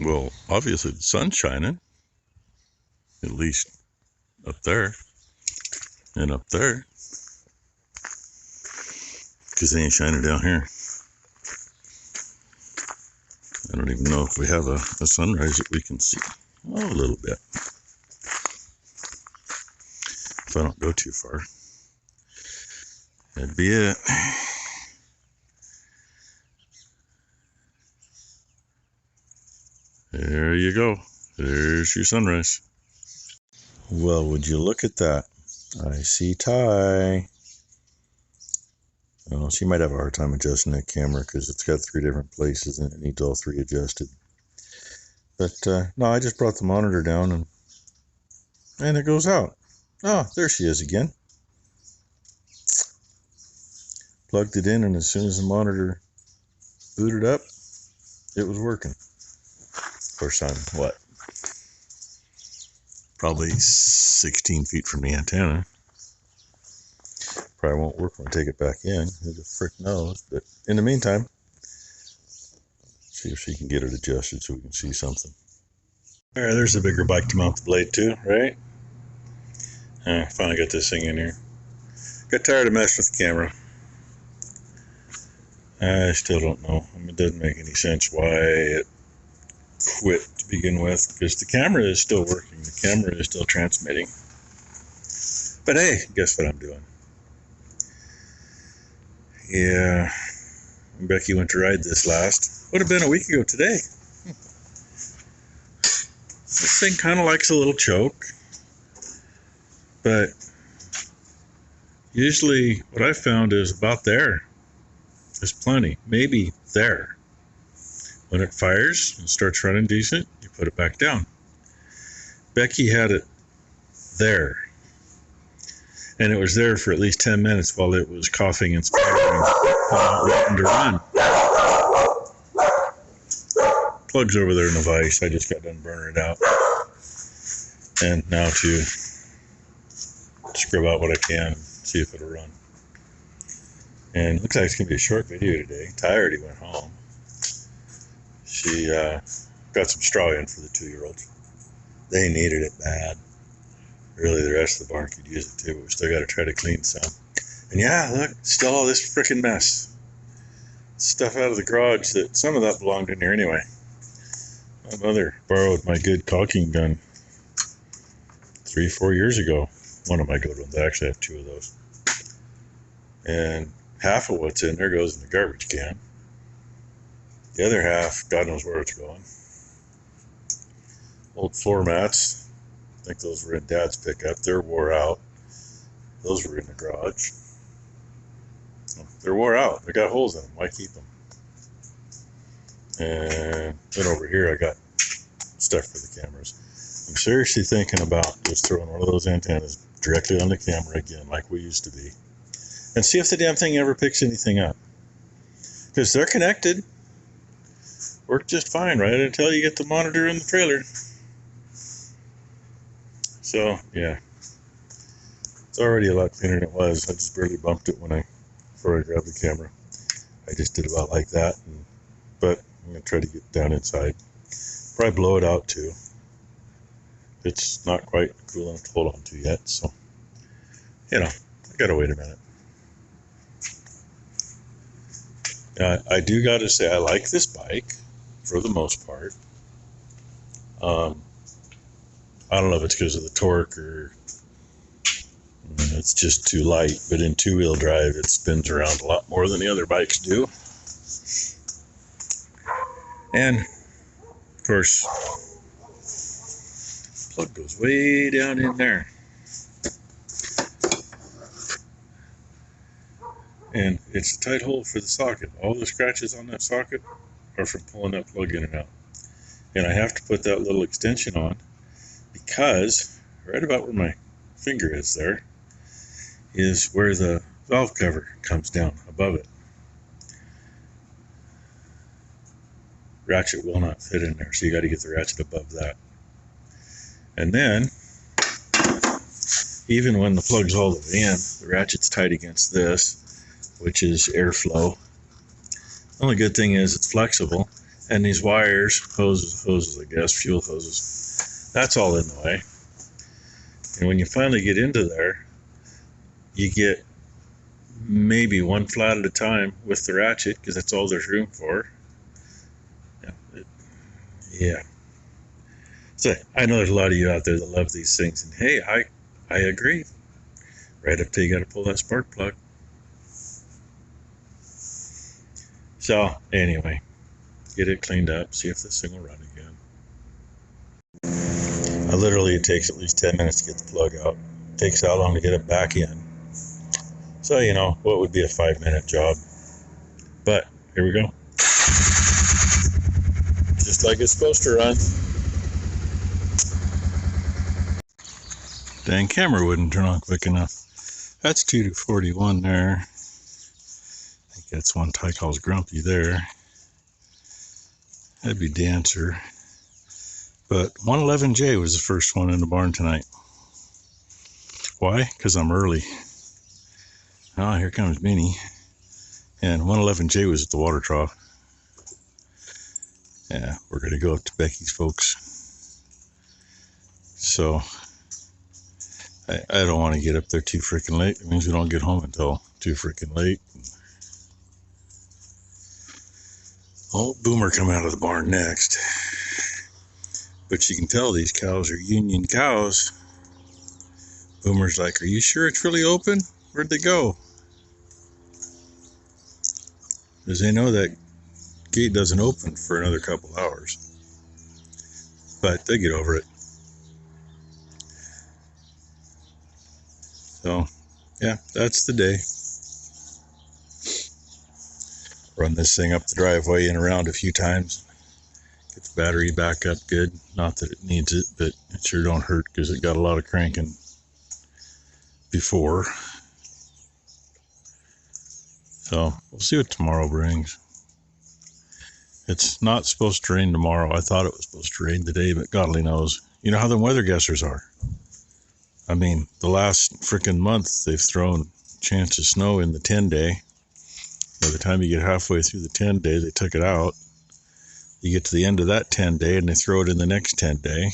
Well, obviously the sun's shining, at least up there and up there, because they ain't shining down here. I don't even know if we have a sunrise that we can see. Oh, a little bit. If I don't go too far, that'd be it. There you go. There's your sunrise. Well, would you look at that? I see Ty. Oh, she might have a hard time adjusting that camera because it's got 3 different places and it needs all 3 adjusted. But no, I just brought the monitor down and it goes out. Oh, there she is again. Plugged it in, and as soon as the monitor booted up, it was working. Of course, I'm what? Probably 16 feet from the antenna. Probably won't work when I take it back in. Who the frick knows? But in the meantime, see if she can get it adjusted so we can see something. All right, there's a bigger bike to mount the blade to, right? Finally got this thing in here. Got tired of messing with the camera. I still don't know. I mean, it doesn't make any sense why it quit to begin with, because the camera is still working. The camera is still transmitting. But hey, guess what I'm doing? Yeah, Becky went to ride this last. Would have been a week ago today. This thing kind of likes a little choke, but usually what I found is about there. There's plenty, maybe there. When it fires and starts running decent, you put it back down. Becky had it there, and it was there for at least 10 minutes while it was coughing and sputtering, not wanting to run. Plug's over there in the vise. I just got done burning it out. And now to scrub out what I can, see if it'll run. And it looks like it's going to be a short video today. Ty already went home. She got some straw in for the 2-year-olds. They needed it bad. Really, the rest of the barn could use it too, but we still got to try to clean some. And yeah, look, still all this frickin' mess. Stuff out of the garage that some of that belonged in here anyway. My mother borrowed my good caulking gun 3-4 years ago. One of my good ones. I actually have 2 of those. And half of what's in there goes in the garbage can. The other half, God knows where it's going. Old floor mats. I think those were in Dad's pickup. They're wore out. Those were in the garage. They're wore out. They got holes in them. Why keep them? And then over here I got stuff for the cameras. I'm seriously thinking about just throwing one of those antennas directly on the camera again, like we used to be, and see if the damn thing ever picks anything up. Because they're connected. Work just fine, right? Until you get the monitor in the trailer. So, yeah. It's already a lot cleaner than it was. I just barely bumped it before I grabbed the camera. I just did about like that. But I'm going to try to get down inside. Probably blow it out too. It's not quite cool enough to hold on to yet. So, I got to wait a minute. I do got to say, I like this bike for the most part. I don't know if it's because of the torque or it's just too light, but in 2-wheel drive it spins around a lot more than the other bikes do. And of course, plug goes way down in there. And it's a tight hole for the socket. All the scratches on that socket are from pulling that plug in and out. And I have to put that little extension on because right about where my finger is there is where the valve cover comes down above it. Ratchet will not fit in there, so you got to get the ratchet above that. And then, even when the plug's all the way in, the ratchet's tight against this, which is airflow. The only good thing is it's flexible, And these wires, hoses, I guess, fuel hoses, that's all in the way. And when you finally get into there, you get maybe one flat at a time with the ratchet, because that's all there's room for. Yeah. So I know there's a lot of you out there that love these things, and hey, I agree. Right up till you got to pull that spark plug. So anyway, get it cleaned up, see if this thing will run again. Literally, it takes at least 10 minutes to get the plug out. It takes how long to get it back in. So, you know, what would be a 5-minute job? But here we go. Just like it's supposed to run. Dang, camera wouldn't turn on quick enough. That's 2 to 41 there. I think that's one Ty calls grumpy there. That'd be Dancer. But 111J was the first one in the barn tonight. Why? Because I'm early. Oh, here comes Minnie. And 111J was at the water trough. Yeah, we're going to go up to Becky's folks. So, I don't want to get up there too freaking late. It means we don't get home until too freaking late. Old Boomer coming out of the barn next. But you can tell these cows are union cows. Boomer's like, are you sure it's really open? Where'd they go? Because they know that gate doesn't open for another couple hours. But they get over it. So, yeah, that's the day. Run this thing up the driveway and around a few times. Get the battery back up good. Not that it needs it, but it sure don't hurt because it got a lot of cranking before. So, we'll see what tomorrow brings. It's not supposed to rain tomorrow. I thought it was supposed to rain today, but God only knows. You know how the weather guessers are. I mean, the last freaking month, they've thrown chance of snow in the 10-day. By the time you get halfway through the 10-day, they took it out. You get to the end of that 10-day, and they throw it in the next 10-day.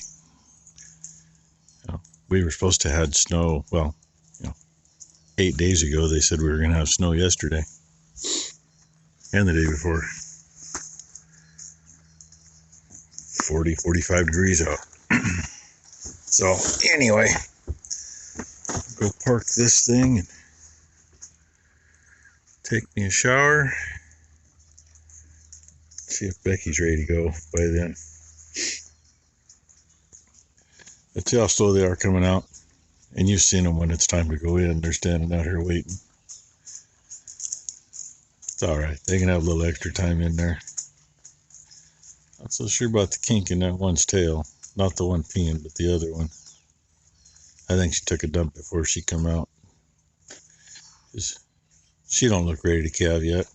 You know, we were supposed to have snow, well, 8 days ago. They said we were going to have snow yesterday. And the day before. 40, 45 degrees out. So, anyway, go park this thing and take me a shower. See if Becky's ready to go by then. But see how slow they are coming out. And you've seen them when it's time to go in. They're standing out here waiting. It's alright. They can have a little extra time in there. Not so sure about the kink in that one's tail. Not the one peeing, but the other one. I think she took a dump before she come out. She don't look ready to calve yet.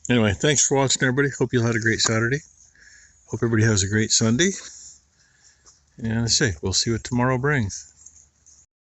Anyway, thanks for watching, everybody. Hope you all had a great Saturday. Hope everybody has a great Sunday. And I say, we'll see what tomorrow brings.